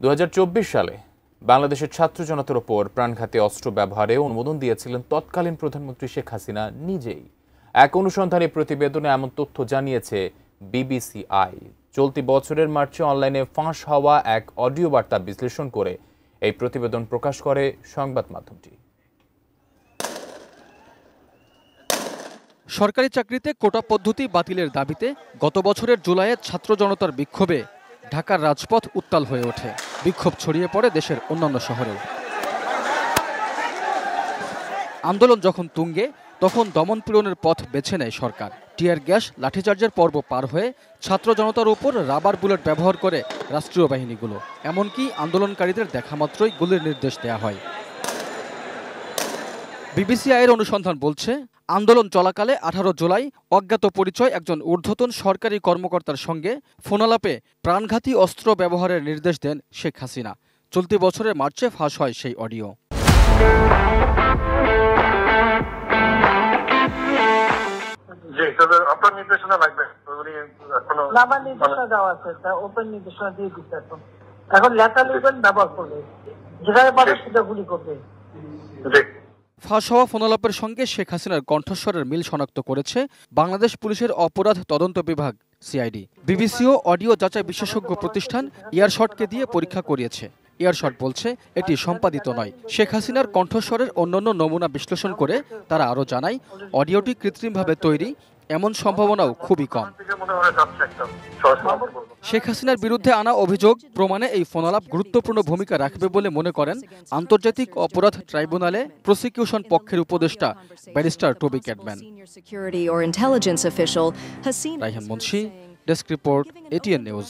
2024 সালে বাংলাদেশের ছাত্র জনতার ওপর প্রাণঘাতী অস্ত্র ব্যবহারে অনুমোদন দিয়েছিলেন তৎকালীন প্রধানমন্ত্রী শেখ হাসিনা নিজেই। এক অনুসন্ধানী প্রতিবেদনে এমন তথ্য জানিয়েছে বিবিসিআই। চলতি বছরের মার্চে অনলাইনে ফাঁস হওয়া এক অডিও বার্তা বিশ্লেষণ করে এই প্রতিবেদন প্রকাশ করে সংবাদ মাধ্যমটি। সরকারি চাকরিতে কোটা পদ্ধতি বাতিলের দাবিতে গত বছরের জুলাইয়ে ছাত্র জনতার বিক্ষোভে ঢাকার রাজপথ উত্তাল হয়ে ওঠে। বিক্ষোভ ছড়িয়ে পড়ে দেশের অন্যান্য শহরেও। আন্দোলন যখন তুঙ্গে, তখন দমন পীড়নের পথ বেছে নেয় সরকার। টিয়ার গ্যাস, লাঠিচার্জের পর্ব পার হয়ে ছাত্র জনতার উপর রাবার বুলেট ব্যবহার করে রাষ্ট্রীয় বাহিনীগুলো। এমনকি আন্দোলনকারীদের দেখামাত্রই গুলির নির্দেশ দেওয়া হয়। বিবিসিআইয়ের অনুসন্ধান বলছে, আন্দোলন চলাকালে 18 জুলাই অজ্ঞাত পরিচয় একজন ঊর্ধ্বতন সরকারি কর্মকর্তার সঙ্গে ফোনালাপে প্রাণঘাতী অস্ত্র ব্যবহারের নির্দেশ দেন শেখ হাসিনা। চলতি বছরের মার্চে ফাঁস হয় সেই অডিও। ফাঁস হওয়া ফোনালাপের সঙ্গে শেখ হাসিনার কণ্ঠস্বরের মিল শনাক্ত করেছে বাংলাদেশ পুলিশের অপরাধ তদন্ত বিভাগ সিআইডি। বিবিসিও অডিও যাচাই বিশেষজ্ঞ প্রতিষ্ঠান ইয়ারশটকে দিয়ে পরীক্ষা করিয়েছে। ইয়ারশট বলছে এটি সম্পাদিত নয়। শেখ হাসিনার কণ্ঠস্বরের অন্যান্য নমুনা বিশ্লেষণ করে তারা আরও জানায়, অডিওটি কৃত্রিমভাবে তৈরি, এমন সম্ভাবনাও খুবই কম। শেখ হাসিনার বিরুদ্ধে আনা অভিযোগ প্রমাণে এই ফোনালাপ গুরুত্বপূর্ণ ভূমিকা রাখবে বলে মনে করেন আন্তর্জাতিক অপরাধ ট্রাইব্যুনালে প্রসিকিউশন পক্ষের উপদেষ্টা ব্যারিস্টার টবি Cadman. Raihan Munshi, desk report, ATN news.